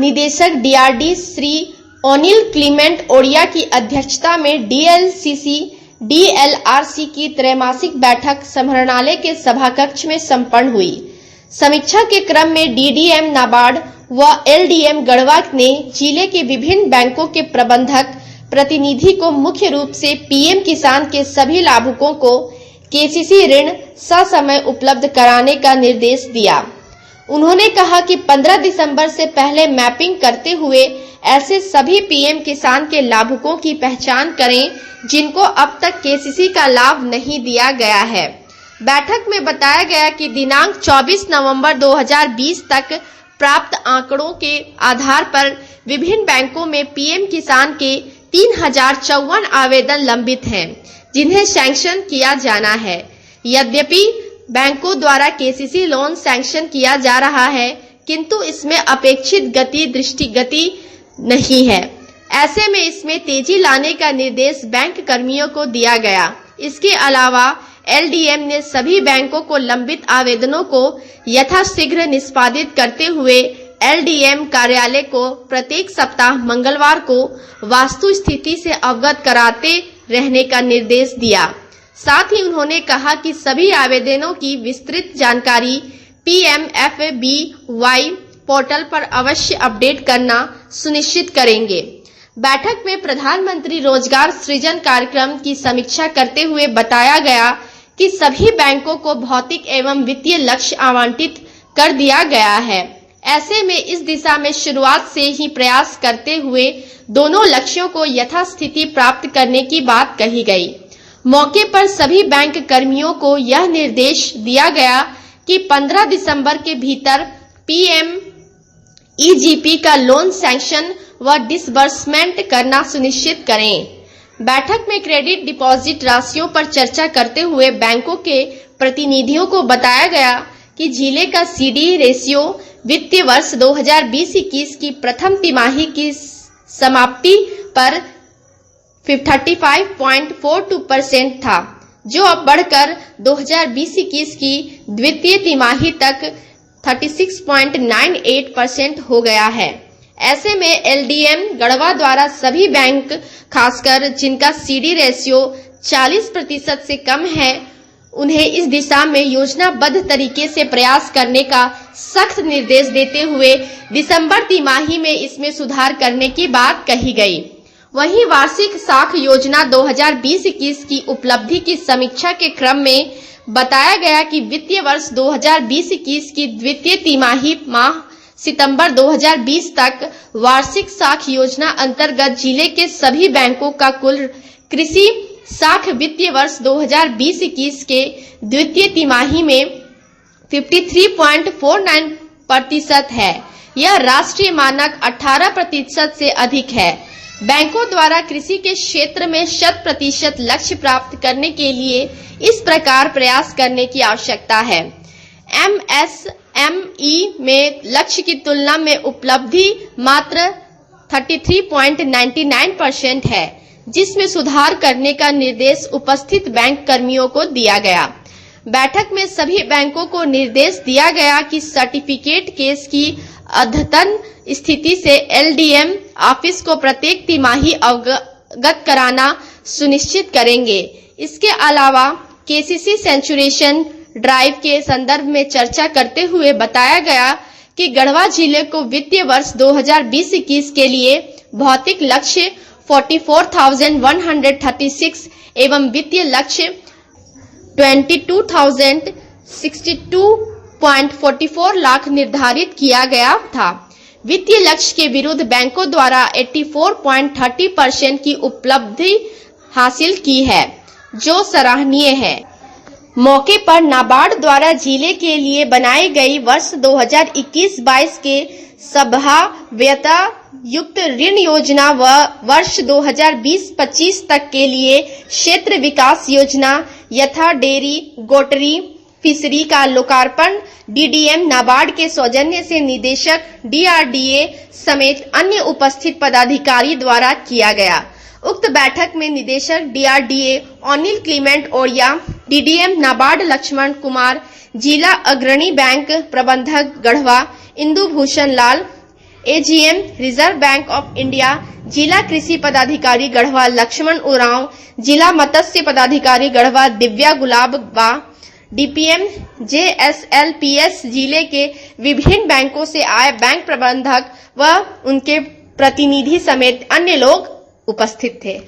निदेशक डीआरडी श्री अनिल क्लीमेंट ओडिया की अध्यक्षता में डीएलसीसी डीएलआरसी की त्रैमासिक बैठक समाहरणालय के सभा कक्ष में संपन्न हुई। समीक्षा के क्रम में डीडीएम नाबार्ड व एलडीएम गढ़वा ने जिले के विभिन्न बैंकों के प्रबंधक प्रतिनिधि को मुख्य रूप से पीएम किसान के सभी लाभुकों को केसीसी ऋण ससमय उपलब्ध कराने का निर्देश दिया। उन्होंने कहा कि 15 दिसंबर से पहले मैपिंग करते हुए ऐसे सभी पीएम किसान के लाभुकों की पहचान करें जिनको अब तक केसीसी का लाभ नहीं दिया गया है। बैठक में बताया गया कि दिनांक 24 नवंबर 2020 तक प्राप्त आंकड़ों के आधार पर विभिन्न बैंकों में पीएम किसान के 3054 आवेदन लंबित हैं, जिन्हें सैंक्शन किया जाना है। यद्यपि बैंकों द्वारा केसीसी लोन सैंक्शन किया जा रहा है, किंतु इसमें अपेक्षित दृष्टिगति नहीं है। ऐसे में इसमें तेजी लाने का निर्देश बैंक कर्मियों को दिया गया। इसके अलावा एलडीएम ने सभी बैंकों को लंबित आवेदनों को यथाशीघ्र निष्पादित करते हुए एलडीएम कार्यालय को प्रत्येक सप्ताह मंगलवार को वास्तु स्थिति से अवगत कराते रहने का निर्देश दिया। साथ ही उन्होंने कहा कि सभी आवेदनों की विस्तृत जानकारी PMFBY पोर्टल पर अवश्य अपडेट करना सुनिश्चित करेंगे। बैठक में प्रधानमंत्री रोजगार सृजन कार्यक्रम की समीक्षा करते हुए बताया गया कि सभी बैंकों को भौतिक एवं वित्तीय लक्ष्य आवंटित कर दिया गया है। ऐसे में इस दिशा में शुरुआत से ही प्रयास करते हुए दोनों लक्ष्यों को यथास्थिति प्राप्त करने की बात कही गई। मौके पर सभी बैंक कर्मियों को यह निर्देश दिया गया कि 15 दिसंबर के भीतर PMEGP का लोन सैंक्शन व डिसबर्समेंट करना सुनिश्चित करें। बैठक में क्रेडिट डिपॉजिट राशियों पर चर्चा करते हुए बैंकों के प्रतिनिधियों को बताया गया कि जिले का CD रेशियो वित्तीय वर्ष 2020-21 की प्रथम तिमाही की समाप्ति पर 35.42% था, जो अब बढ़कर 2020-21 की द्वितीय तिमाही तक 36.98% हो गया है। ऐसे में एलडीएम गढ़वा द्वारा सभी बैंक, खासकर जिनका CD रेशियो 40% से कम है, उन्हें इस दिशा में योजनाबद्ध तरीके से प्रयास करने का सख्त निर्देश देते हुए दिसंबर तिमाही में इसमें सुधार करने की बात कही गई। वहीं वार्षिक साख योजना 2020-21 की उपलब्धि की समीक्षा के क्रम में बताया गया कि वित्तीय वर्ष 2020-21 की द्वितीय तिमाही माह सितंबर 2020 तक वार्षिक साख योजना अंतर्गत जिले के सभी बैंकों का कुल कृषि साख वित्तीय वर्ष 2020-21 के द्वितीय तिमाही में 53.49% है। यह राष्ट्रीय मानक 18% से अधिक है। बैंकों द्वारा कृषि के क्षेत्र में 100% लक्ष्य प्राप्त करने के लिए इस प्रकार प्रयास करने की आवश्यकता है। MSME में लक्ष्य की तुलना में उपलब्धि मात्र 33.99% है, जिसमें सुधार करने का निर्देश उपस्थित बैंक कर्मियों को दिया गया। बैठक में सभी बैंकों को निर्देश दिया गया कि सर्टिफिकेट केस की अद्यतन स्थिति से एलडीएम ऑफिस को प्रत्येक तिमाही अवगत कराना सुनिश्चित करेंगे। इसके अलावा केसीसी सेंचुरेशन ड्राइव के संदर्भ में चर्चा करते हुए बताया गया कि गढ़वा जिले को वित्तीय वर्ष 2020-21 के लिए भौतिक लक्ष्य 44,136 एवं वित्तीय लक्ष्य 22,062.44 लाख निर्धारित किया गया था। वित्तीय लक्ष्य के विरुद्ध बैंकों द्वारा 84.30% की उपलब्धि हासिल की है, जो सराहनीय है। मौके पर नाबार्ड द्वारा जिले के लिए बनाई गई वर्ष 2021-22 के संभाव्यता युक्त ऋण योजना व वर्ष 2020-25 तक के लिए क्षेत्र विकास योजना यथा डेयरी, गोटरी, फिशरी का लोकार्पण डीडीएम नाबार्ड के सौजन्य से निदेशक डीआरडीए समेत अन्य उपस्थित पदाधिकारी द्वारा किया गया। उक्त बैठक में निदेशक डीआरडीए अनिल क्लीमेंट ओडिया, डीडीएम नाबार्ड लक्ष्मण कुमार, जिला अग्रणी बैंक प्रबंधक Garhwa Indu Bhushan Lal, AGM, reserve bank of India, जिला कृषि पदाधिकारी गढ़वा लक्ष्मण उरांव, जिला मत्स्य पदाधिकारी गढ़वा दिव्या गुलाबा, डीपीएम, जेएसएलपीएस, जिले के विभिन्न बैंकों से आए बैंक प्रबंधक व उनके प्रतिनिधि समेत अन्य लोग उपस्थित थे।